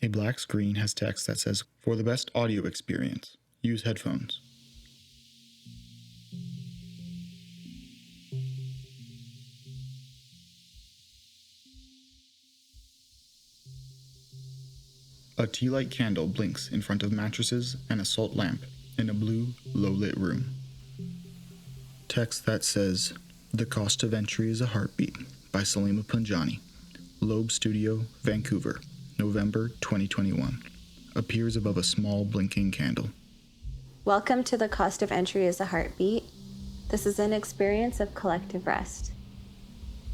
A black screen has text that says, "For the best audio experience, use headphones." A tea light candle blinks in front of mattresses and a salt lamp in a blue, low-lit room. Text that says, "The cost of entry is a heartbeat," by Salima Punjani, Loeb Studio, Vancouver, November 2021. Appears above a small blinking candle. Welcome to The Cost of Entry is a Heartbeat. This is an experience of collective rest.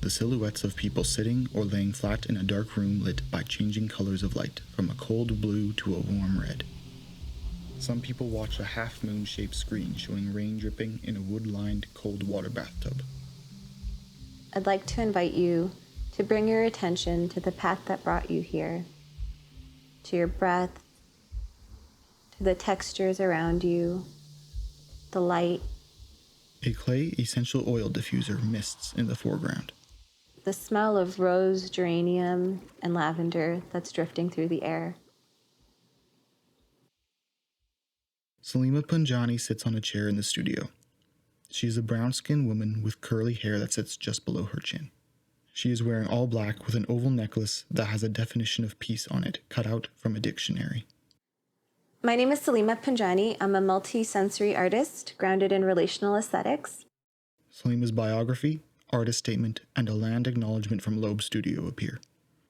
The silhouettes of people sitting or laying flat in a dark room lit by changing colors of light, from a cold blue to a warm red. Some people watch a half-moon-shaped screen showing rain dripping in a wood-lined cold water bathtub. I'd like to invite you to bring your attention to the path that brought you here, to your breath, to the textures around you, the light. A clay essential oil diffuser mists in the foreground. The smell of rose, geranium, and lavender that's drifting through the air. Salima Punjani sits on a chair in the studio. She is a brown-skinned woman with curly hair that sits just below her chin. She is wearing all black with an oval necklace that has a definition of peace on it, cut out from a dictionary. My name is Salima Punjani. I'm a multi-sensory artist grounded in relational aesthetics. Salima's biography, artist statement, and a land acknowledgement from Loeb Studio appear.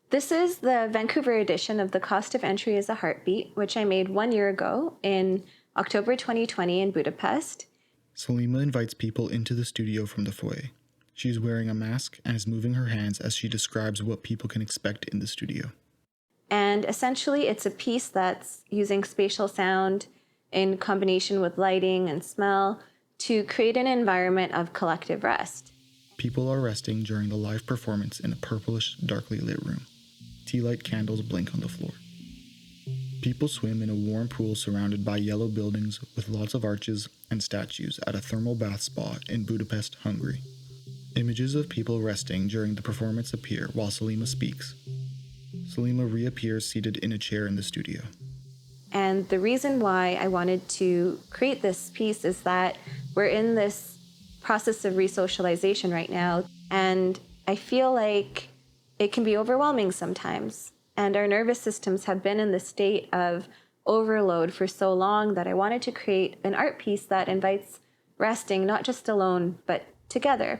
This is the Vancouver edition of The Cost of Entry is a Heartbeat, which I made 1 year ago in October 2020 in Budapest. Salima invites people into the studio from the foyer. She is wearing a mask and is moving her hands as she describes what people can expect in the studio. And essentially, it's a piece that's using spatial sound in combination with lighting and smell to create an environment of collective rest. People are resting during the live performance in a purplish, darkly lit room. Tea light candles blink on the floor. People swim in a warm pool surrounded by yellow buildings with lots of arches and statues at a thermal bath spa in Budapest, Hungary. Images of people resting during the performance appear while Salima speaks. Salima reappears seated in a chair in the studio. And the reason why I wanted to create this piece is that we're in this process of resocialization right now, and I feel like it can be overwhelming sometimes. And our nervous systems have been in the state of overload for so long that I wanted to create an art piece that invites resting, not just alone, but together.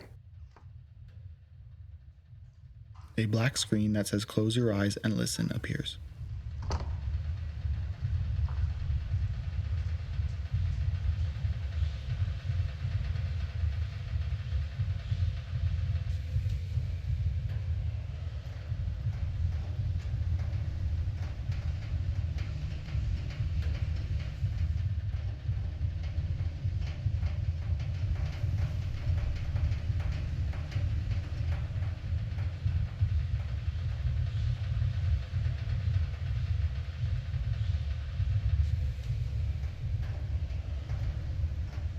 A black screen that says "Close your eyes and listen" appears.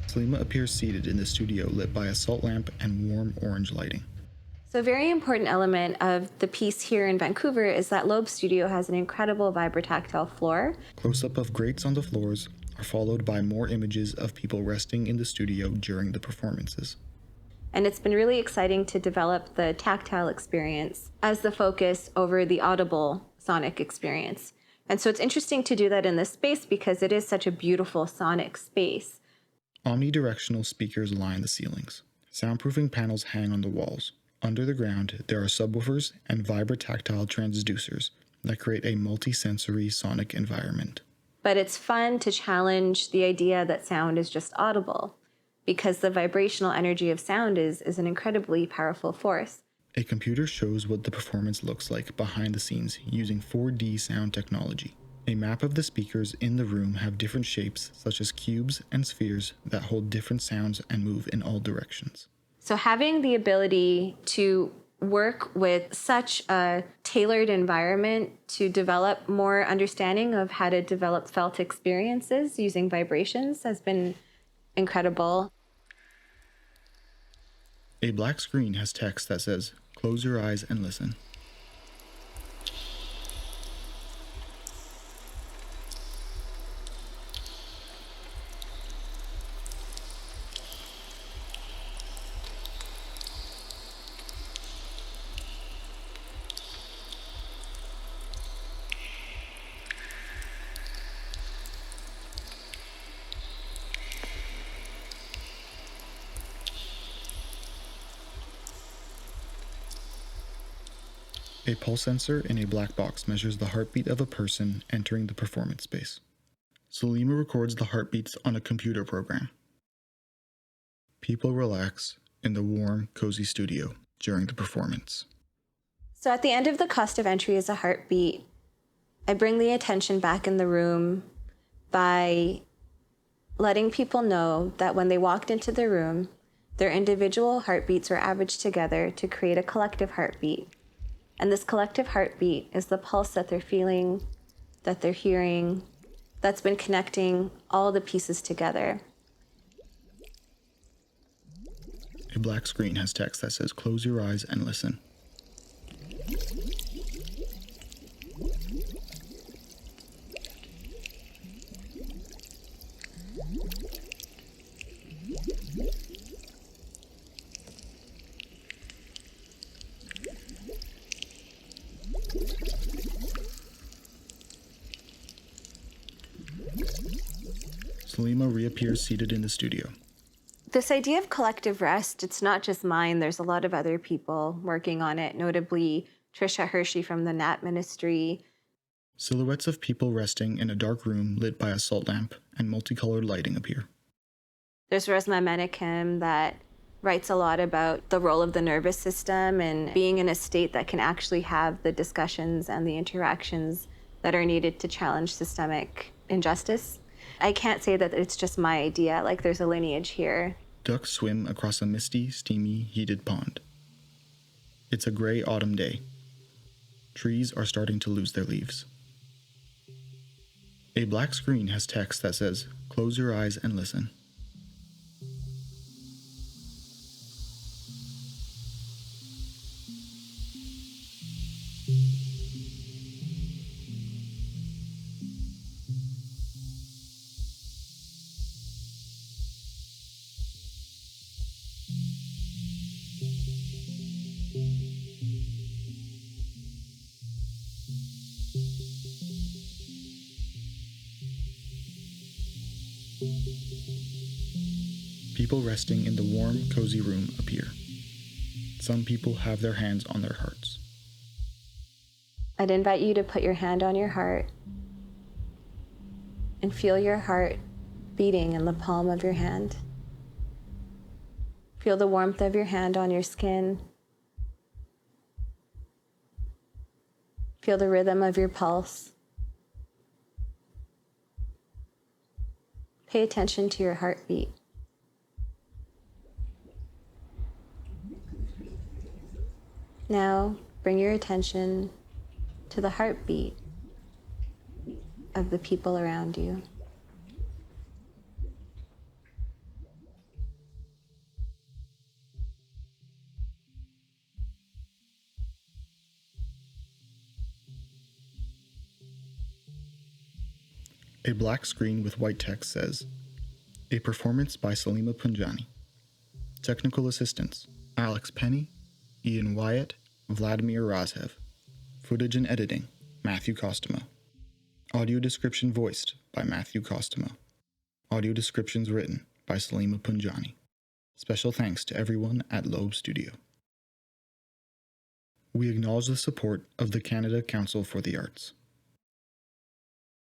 Salima appears seated in the studio lit by a salt lamp and warm orange lighting. So a very important element of the piece here in Vancouver is that Loeb Studio has an incredible vibrotactile floor. Close-up of grates on the floors are followed by more images of people resting in the studio during the performances. And it's been really exciting to develop the tactile experience as the focus over the audible sonic experience. And so it's interesting to do that in this space because it is such a beautiful sonic space. Omnidirectional speakers line the ceilings. Soundproofing panels hang on the walls. Under the ground, there are subwoofers and vibrotactile transducers that create a multi-sensory sonic environment. But it's fun to challenge the idea that sound is just audible, because the vibrational energy of sound is an incredibly powerful force. A computer shows what the performance looks like behind the scenes using 4D sound technology. A map of the speakers in the room have different shapes, such as cubes and spheres, that hold different sounds and move in all directions. So having the ability to work with such a tailored environment to develop more understanding of how to develop felt experiences using vibrations has been incredible. A black screen has text that says, "Close your eyes and listen." A pulse sensor in a black box measures the heartbeat of a person entering the performance space. Salima records the heartbeats on a computer program. People relax in the warm, cozy studio during the performance. So at the end of the cost of entry is a heartbeat. I bring the attention back in the room by letting people know that when they walked into the room, their individual heartbeats were averaged together to create a collective heartbeat. And this collective heartbeat is the pulse that they're feeling, that they're hearing, that's been connecting all the pieces together. A black screen has text that says, "Close your eyes and listen." Salima reappears seated in the studio. This idea of collective rest, it's not just mine. There's a lot of other people working on it, notably Trisha Hershey from the Nat Ministry. Silhouettes of people resting in a dark room lit by a salt lamp and multicolored lighting appear. There's Resmaa Menakem that writes a lot about the role of the nervous system and being in a state that can actually have the discussions and the interactions that are needed to challenge systemic injustice. I can't say that it's just my idea, like there's a lineage here. Ducks swim across a misty, steamy, heated pond. It's a gray autumn day. Trees are starting to lose their leaves. A black screen has text that says, "Close your eyes and listen." People resting in the warm, cozy room appear. Some people have their hands on their hearts. I'd invite you to put your hand on your heart and feel your heart beating in the palm of your hand. Feel the warmth of your hand on your skin. Feel the rhythm of your pulse. Pay attention to your heartbeat. Now, bring your attention to the heartbeat of the people around you. A black screen with white text says, "A performance by Salima Punjani. Technical assistants, Alex Penny, Ian Wyatt, Vladimir Razhev. Footage and editing, Matthew Costomo. Audio description voiced by Matthew Costomo. Audio descriptions written by Salima Punjani. Special thanks to everyone at Loeb Studio. We acknowledge the support of the Canada Council for the Arts.